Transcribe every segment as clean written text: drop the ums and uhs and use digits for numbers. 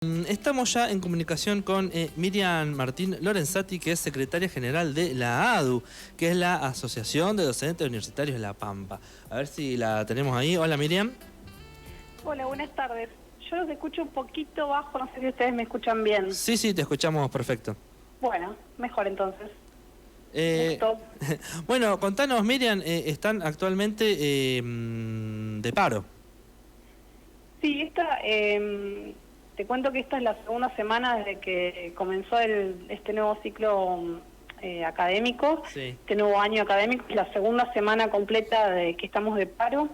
Estamos ya en comunicación con Miriam Martín Lorenzati, que es secretaria general de la ADU, que es la Asociación de Docentes Universitarios de La Pampa. A ver si la tenemos ahí. Hola, Miriam. Hola, buenas tardes. Yo los escucho un poquito bajo, no sé si ustedes me escuchan bien. Sí, te escuchamos perfecto. Bueno, mejor entonces. Bueno, contanos, Miriam, están actualmente de paro. Sí, te cuento que esta es la segunda semana desde que comenzó este nuevo ciclo académico, Sí. este nuevo año académico, es la segunda semana completa de que estamos de paro.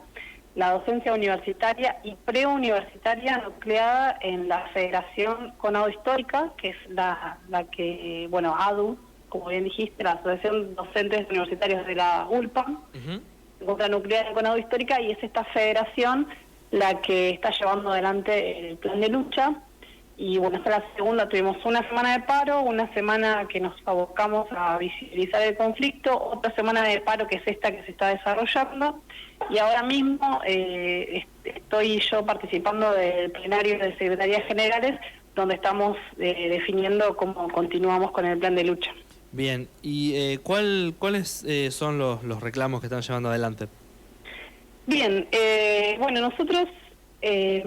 La docencia universitaria y preuniversitaria nucleada en la Federación Conado Histórica, que es la que, bueno, ADU, como bien dijiste, la Asociación de Docentes Universitarios de la ULPAM, se encuentra nucleada en Conado Histórica, y es esta federación la que está llevando adelante el plan de lucha. Y bueno, esta es la segunda, tuvimos una semana de paro, una semana que nos abocamos a visibilizar el conflicto, otra semana de paro que es esta que se está desarrollando, y ahora mismo estoy yo participando del plenario de Secretarías Generales, donde estamos definiendo cómo continuamos con el plan de lucha. Bien, ¿y cuáles son los reclamos que están llevando adelante? Bien, bueno, nosotros es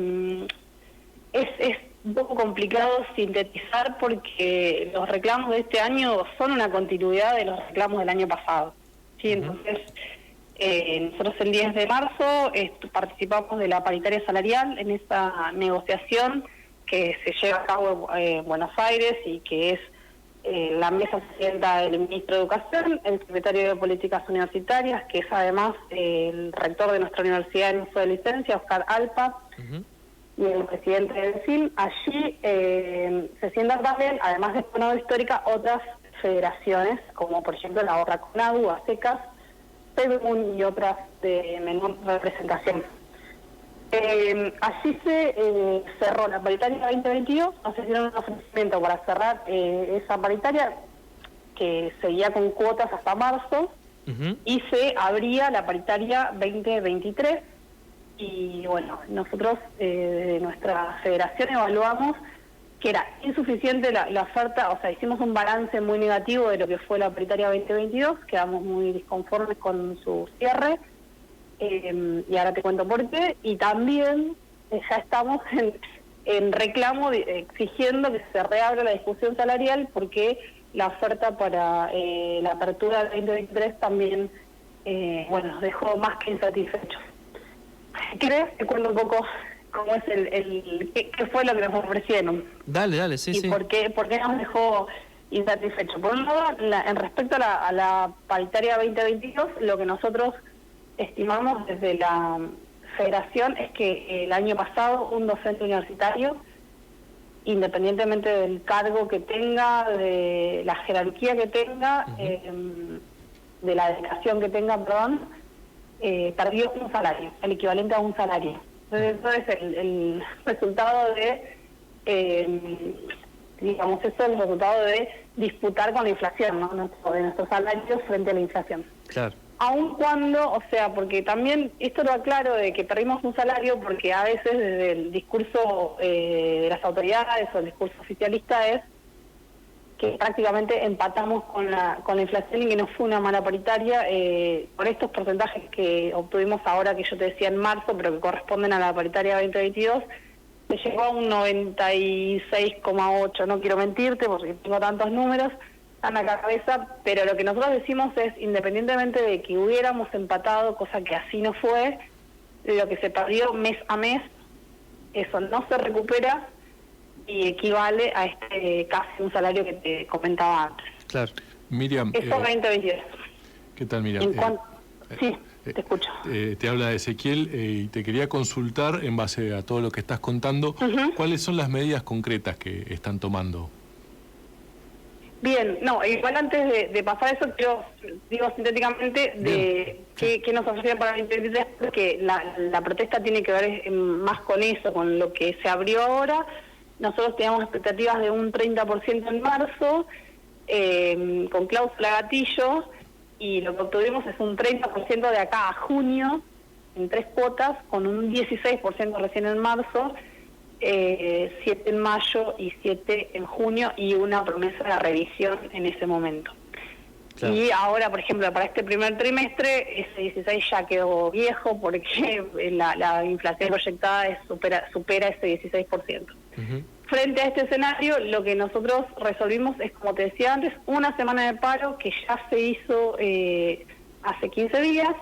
un poco complicado sintetizar porque los reclamos de este año son una continuidad de los reclamos del año pasado. ¿Sí? Entonces, nosotros el 10 de marzo participamos de la paritaria salarial en esta negociación que se lleva a cabo en Buenos Aires y que es la mesa se sienta el ministro de Educación, el secretario de Políticas Universitarias, que es además el rector de nuestra universidad en uso de licencia, Oscar Alpa, y el presidente del CIM. Allí se sientan también, además de Conado Histórica, otras federaciones, como por ejemplo la Horra Conadu, ASECAS, PEDUN y otras de menor representación. Allí se cerró la paritaria 2022, nos hicieron un ofrecimiento para cerrar esa paritaria que seguía con cuotas hasta marzo, y se abría la paritaria 2023. Y bueno, nosotros de nuestra federación evaluamos que era insuficiente la oferta, o sea, hicimos un balance muy negativo de lo que fue la paritaria 2022, quedamos muy disconformes con su cierre, y ahora te cuento por qué, y también ya estamos en reclamo exigiendo que se reabra la discusión salarial porque la oferta para la apertura del 2023 también, bueno, nos dejó más que insatisfechos. ¿Querés? Te cuento un poco cómo es qué fue lo que nos ofrecieron. Dale, sí. ¿Y por qué nos dejó insatisfechos? Por un lado, en respecto a la paritaria 2022, lo que nosotros estimamos desde la federación es que el año pasado un docente universitario, independientemente del cargo que tenga, de la jerarquía que tenga, de la dedicación que tenga, perdió un salario, el equivalente a un salario. Entonces eso es el resultado digamos, eso es el resultado de disputar con la inflación, ¿no? De nuestros salarios frente a la inflación. Claro. Aun cuando, o sea, porque también esto lo aclaro de que perdimos un salario porque a veces desde el discurso de las autoridades o el discurso oficialista es que prácticamente empatamos con la inflación y que no fue una mala paritaria por estos porcentajes que obtuvimos ahora, que yo te decía en marzo, pero que corresponden a la paritaria 2022, se llegó a un 96,8, no quiero mentirte porque tengo tantos números en la cabeza, pero lo que nosotros decimos es, independientemente de que hubiéramos empatado, cosa que así no fue, lo que se perdió mes a mes, eso no se recupera y equivale a casi un salario que te comentaba antes. Claro. Miriam. Eso 2022. ¿Qué tal, Miriam? Sí, te escucho. Te habla Ezequiel y te quería consultar, en base a todo lo que estás contando, ¿cuáles son las medidas concretas que están tomando? Bien, no, igual antes de pasar eso, digo sintéticamente de qué nos ofrecieron para el 2023, porque la protesta tiene que ver más con eso, con lo que se abrió ahora. Nosotros teníamos expectativas de un 30% en marzo, con cláusula gatillo, y lo que obtuvimos es un 30% de acá a junio, en 3 cuotas, con un 16% recién en marzo, 7 en mayo y 7 en junio, y una promesa de revisión en ese momento. Claro. Y ahora, por ejemplo, para este primer trimestre, ese 16 ya quedó viejo porque la inflación proyectada supera ese 16%. Frente a este escenario, lo que nosotros resolvimos es, como te decía antes, una semana de paro que ya se hizo hace 15 días.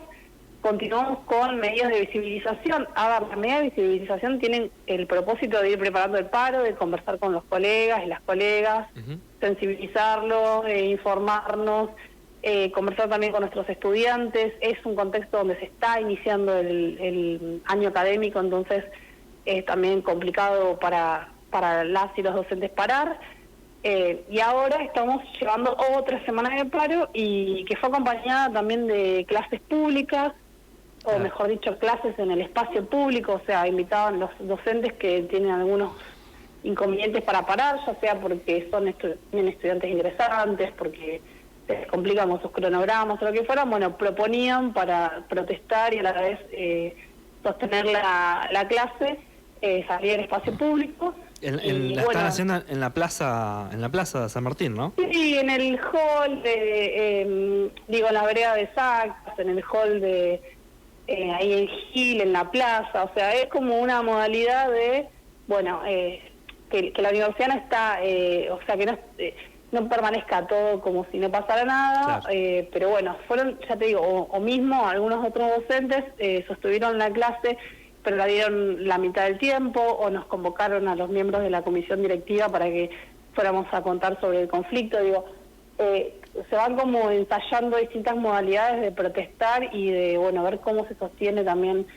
Continuamos con medidas de visibilización. A ver, las medidas de visibilización tienen el propósito de ir preparando el paro, de conversar con los colegas y las colegas, sensibilizarlos, informarnos, conversar también con nuestros estudiantes. Es un contexto donde se está iniciando el año académico, entonces es también complicado para las y los docentes parar. Y ahora estamos llevando otra semana de paro, y que fue acompañada también de clases públicas, o mejor dicho, clases en el espacio público. O sea, invitaban los docentes que tienen algunos inconvenientes para parar, ya sea porque tienen estudiantes ingresantes, porque se les complican con sus cronogramas o lo que fuera. Bueno, proponían para protestar y a la vez sostener la clase, salir al espacio público. Están haciendo en la plaza de San Martín, ¿no? Sí, en el hall en la vereda de Sacas, en el hall de ahí en Gil, en la plaza. O sea, es como una modalidad de, que la universidad no está, o sea, que no permanezca todo como si no pasara nada. Claro. Pero bueno, fueron, ya te digo, o mismo algunos otros docentes sostuvieron la clase, pero la dieron la mitad del tiempo, o nos convocaron a los miembros de la comisión directiva para que fuéramos a contar sobre el conflicto. Se van como ensayando distintas modalidades de protestar y de, ver cómo se sostiene también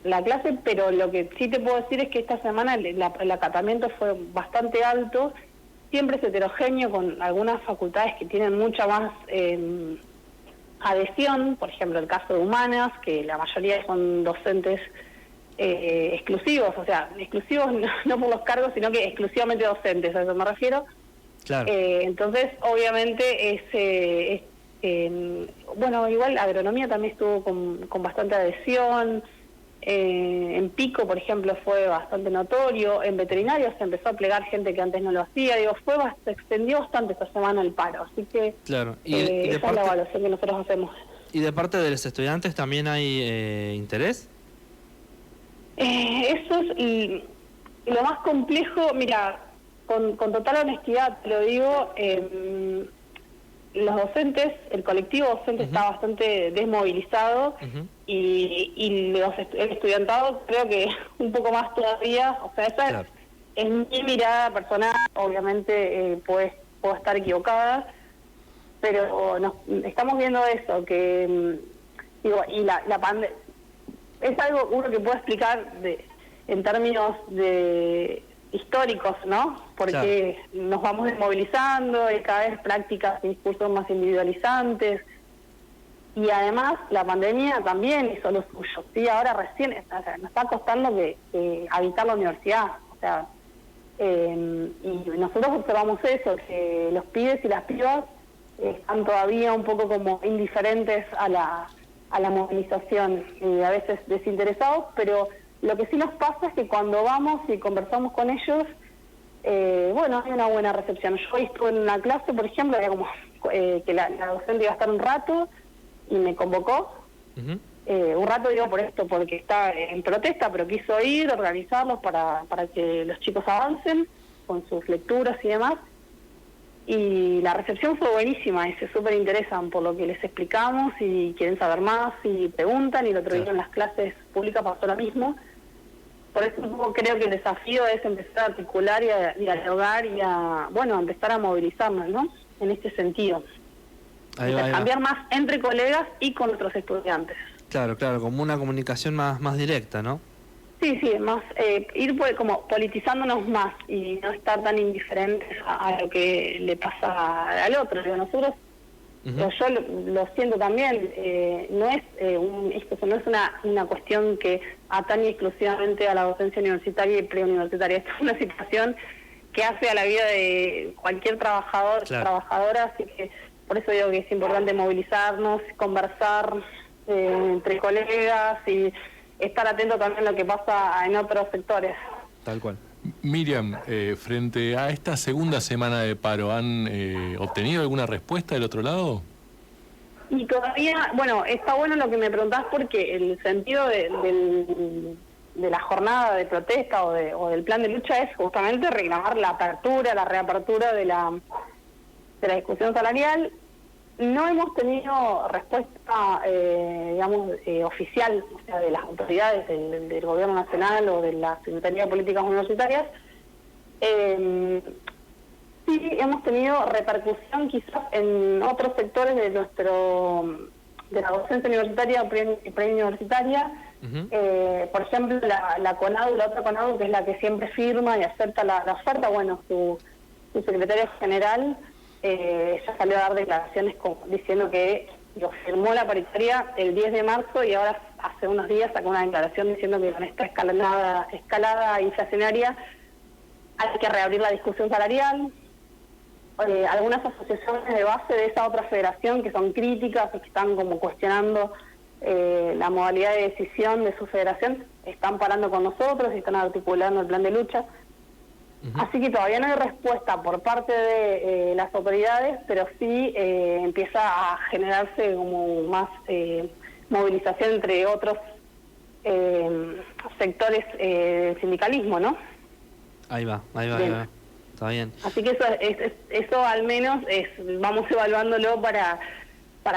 la clase, pero lo que sí te puedo decir es que esta semana el acatamiento fue bastante alto. Siempre es heterogéneo, con algunas facultades que tienen mucha más adhesión. Por ejemplo, el caso de Humanas, que la mayoría son docentes exclusivos, o sea, exclusivos no por los cargos, sino que exclusivamente docentes, a eso me refiero. Claro. Entonces, obviamente, igual agronomía también estuvo con bastante adhesión. En Pico, por ejemplo, fue bastante notorio. En veterinario se empezó a plegar gente que antes no lo hacía. Se extendió bastante esta semana el paro, así que claro. Esa es la evaluación que nosotros hacemos. ¿Y de parte de los estudiantes también hay interés? Eso es lo más complejo. Mira, con total honestidad te lo digo, los docentes, el colectivo docente está bastante desmovilizado, y el estudiantado creo que un poco más todavía. O sea, esa es mi mirada personal. Obviamente puedo estar equivocada, pero estamos viendo eso, que y la pandemia es algo uno que puedo explicar en términos de históricos, ¿no? Porque nos vamos desmovilizando y cada vez prácticas y discursos más individualizantes. Y además la pandemia también hizo lo suyo. Sí, ahora recién nos está costando que habitar la universidad. O sea, y nosotros observamos eso, que los pibes y las pibas están todavía un poco como indiferentes a la movilización, y a veces desinteresados, pero lo que sí nos pasa es que cuando vamos y conversamos con ellos, hay una buena recepción. Yo hoy estuve en una clase, por ejemplo, había como que la docente iba a estar un rato y me convocó. Un rato, digo, por esto, porque está en protesta, pero quiso ir, organizarlos para que los chicos avancen con sus lecturas y demás. Y la recepción fue buenísima, y se súper interesan por lo que les explicamos y quieren saber más y preguntan, y el otro día en las clases públicas pasó lo mismo. Por eso creo que el desafío es empezar a articular y a dialogar y a empezar a movilizarnos, ¿no? En este sentido. Cambiar más entre colegas y con otros estudiantes. Claro, como una comunicación más directa, ¿no? Sí, más ir como politizándonos más y no estar tan indiferentes a lo que le pasa al otro. Nosotros, yo lo siento también, no es esto no es una cuestión que atañe exclusivamente a la docencia universitaria y preuniversitaria. Esto es una situación que hace a la vida de cualquier trabajador, trabajadora, así que por eso digo que es importante movilizarnos, conversar entre colegas y estar atento también a lo que pasa en otros sectores. Tal cual. Miriam, frente a esta segunda semana de paro, ¿han obtenido alguna respuesta del otro lado? Y todavía, bueno, está bueno lo que me preguntás porque el sentido de la jornada de protesta o del plan de lucha es justamente reclamar la reapertura de la discusión salarial. No hemos tenido respuesta, oficial, o sea, de las autoridades del Gobierno Nacional o de la Secretaría de Políticas Universitarias. Sí hemos tenido repercusión quizás en otros sectores de la docencia universitaria y preuniversitaria. Por ejemplo, la CONADU, la otra CONADU, que es la que siempre firma y acepta la oferta, bueno, su secretario general ya salió a dar declaraciones diciendo que lo firmó la paritaria el 10 de marzo y ahora hace unos días sacó una declaración diciendo que con esta escalada inflacionaria hay que reabrir la discusión salarial. Algunas asociaciones de base de esa otra federación que son críticas y que están como cuestionando la modalidad de decisión de su federación están parando con nosotros y están articulando el plan de lucha. Así que todavía no hay respuesta por parte de las autoridades, pero sí empieza a generarse como más movilización entre otros sectores del sindicalismo, ¿no? Ahí va. Está bien. Así que eso al menos vamos evaluándolo para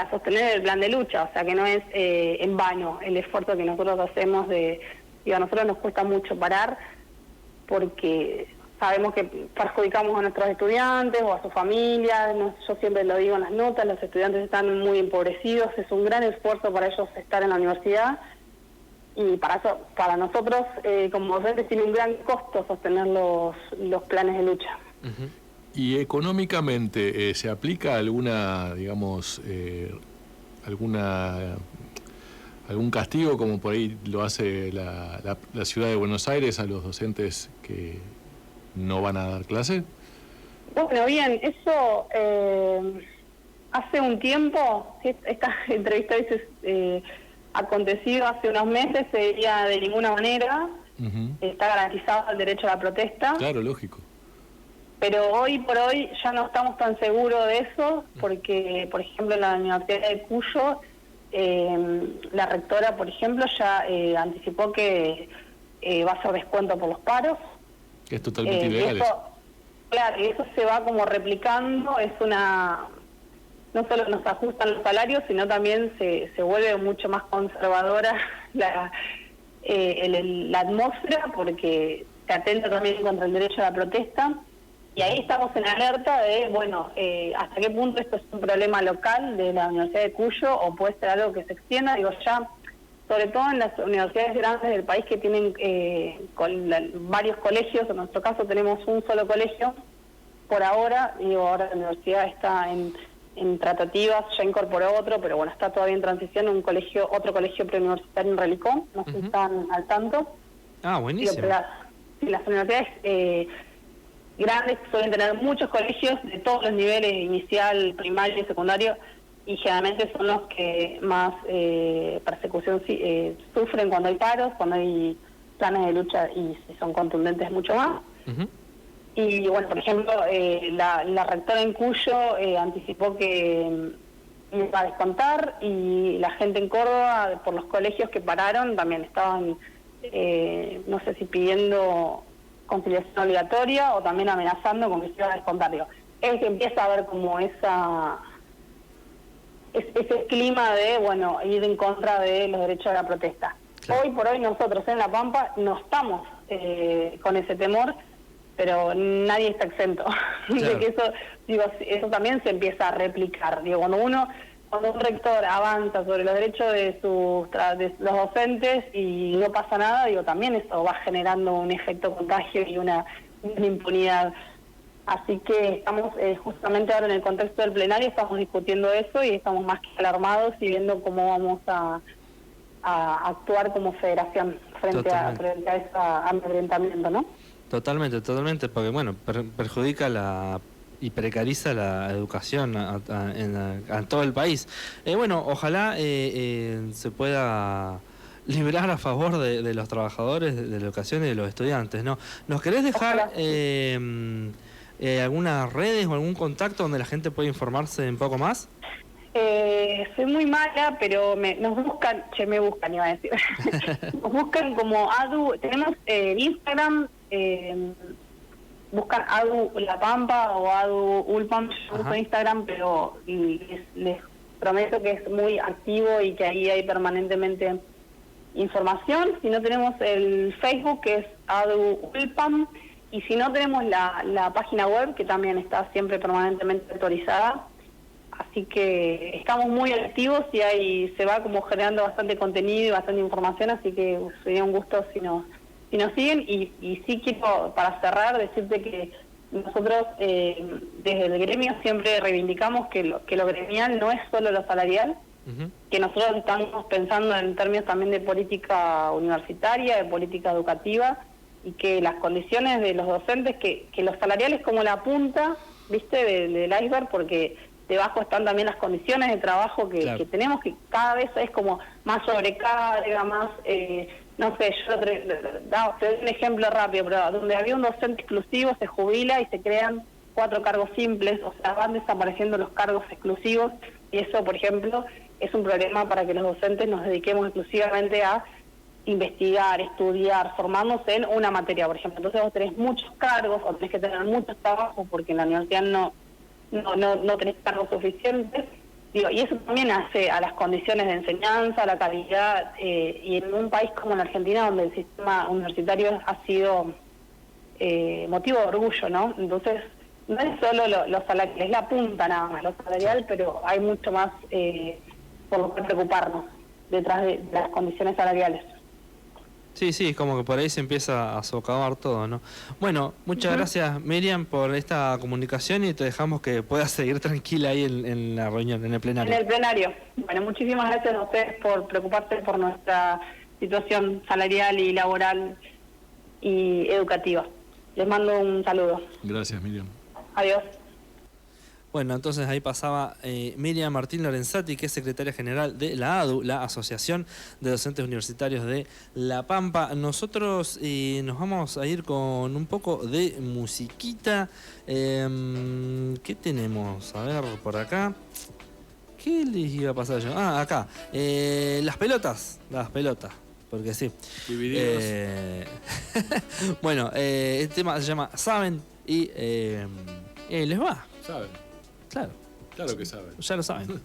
sostener el plan de lucha, o sea que no es en vano el esfuerzo que nosotros hacemos a nosotros nos cuesta mucho parar porque sabemos que perjudicamos a nuestros estudiantes o a sus familias. Yo siempre lo digo en las notas, los estudiantes están muy empobrecidos, es un gran esfuerzo para ellos estar en la universidad y para nosotros como docentes tiene un gran costo sostener los planes de lucha. Y económicamente, ¿se aplica alguna, digamos, algún castigo como por ahí lo hace la ciudad de Buenos Aires a los docentes que no van a dar clase? Bueno, bien, eso hace un tiempo, esta entrevista acontecido hace unos meses, se diría de ninguna manera, está garantizado el derecho a la protesta. Claro, lógico. Pero hoy por hoy ya no estamos tan seguros de eso, porque, por ejemplo, en la Universidad de Cuyo, la rectora, por ejemplo, ya anticipó que va a hacer descuento por los paros. Que es totalmente ilegal. Claro, y eso se va como replicando, no solo nos ajustan los salarios, sino también se vuelve mucho más conservadora la atmósfera, porque se atenta también contra el derecho a la protesta. Y ahí estamos en alerta de, hasta qué punto esto es un problema local de la Universidad de Cuyo o puede ser algo que se extienda. Sobre todo en las universidades grandes del país que tienen varios colegios, en nuestro caso tenemos un solo colegio por ahora, ahora la universidad está en tratativas, ya incorporó otro, pero bueno, está todavía en transición, otro colegio preuniversitario en Relicó, no sé si están al tanto. Ah, buenísimo. Las universidades grandes suelen tener muchos colegios de todos los niveles, inicial, primario y secundario, y generalmente son los que más persecución sufren cuando hay paros, cuando hay planes de lucha y si son contundentes mucho más. Y bueno, por ejemplo, la rectora en Cuyo anticipó que iba a descontar y la gente en Córdoba, por los colegios que pararon, también estaban, no sé si pidiendo conciliación obligatoria o también amenazando con que se iba a descontar. Es que empieza a haber como ese clima de, ir en contra de los derechos de la protesta. Claro. Hoy por hoy nosotros en La Pampa no estamos con ese temor, pero nadie está exento. Claro. De que eso también se empieza a replicar. Cuando un rector avanza sobre los derechos de los docentes y no pasa nada, también eso va generando un efecto contagio y una impunidad. Así que estamos justamente ahora en el contexto del plenario, estamos discutiendo eso y estamos más que alarmados y viendo cómo vamos a actuar como federación frente a ese amedrentamiento, ¿no? Totalmente, porque perjudica y precariza la educación a todo el país. Ojalá se pueda librar a favor de los trabajadores de la educación y de los estudiantes, ¿no? ¿Nos querés dejar algunas redes o algún contacto donde la gente pueda informarse un poco más? Soy muy mala, pero nos buscan, me buscan, iba a decir. Nos buscan como ADU, tenemos Instagram, buscan ADU La Pampa o ADU Ulpam, yo uso Instagram, pero les prometo que es muy activo y que ahí hay permanentemente información. Si no, tenemos el Facebook, que es ADU Ulpam, y si no, tenemos la página web, que también está siempre permanentemente actualizada. Así que estamos muy activos y se va como generando bastante contenido y bastante información, así que sería un gusto si nos siguen. Y sí quiero, para cerrar, decirte que nosotros desde el gremio siempre reivindicamos que lo gremial no es solo lo salarial, que nosotros estamos pensando en términos también de política universitaria, de política educativa, y que las condiciones de los docentes, que lo salarial es como la punta, ¿viste?, del iceberg, porque debajo están también las condiciones de trabajo que tenemos, que cada vez es como más sobrecarga, más, no sé, yo te doy un ejemplo rápido, pero donde había un docente exclusivo se jubila y se crean 4 cargos simples, o sea, van desapareciendo los cargos exclusivos, y eso, por ejemplo, es un problema para que los docentes nos dediquemos exclusivamente a investigar, estudiar, formarnos en una materia, por ejemplo. Entonces vos tenés muchos cargos, o tenés que tener muchos trabajos, porque en la universidad no tenés cargos suficientes, y eso también hace a las condiciones de enseñanza, a la calidad, y en un país como la Argentina, donde el sistema universitario ha sido motivo de orgullo, ¿no? Entonces, no es solo lo salarial, es la punta nada más, lo salarial, pero hay mucho más por lo que preocuparnos detrás de las condiciones salariales. Sí, como que por ahí se empieza a socavar todo, ¿no? Bueno, muchas gracias, Miriam, por esta comunicación, y te dejamos que puedas seguir tranquila ahí en la reunión, en el plenario. En el plenario. Bueno, muchísimas gracias a ustedes por preocuparse por nuestra situación salarial y laboral y educativa. Les mando un saludo. Gracias, Miriam. Adiós. Bueno, entonces ahí pasaba Miriam Martín Lorenzati, que es secretaria general de la ADU, la Asociación de Docentes Universitarios de La Pampa. Nosotros nos vamos a ir con un poco de musiquita. ¿Qué tenemos? A ver, por acá. ¿Qué les iba a pasar yo? Ah, acá. Las pelotas, porque sí. Bueno, el tema se llama Saben y les va. Saben. Claro. Claro que saben. Ya lo saben.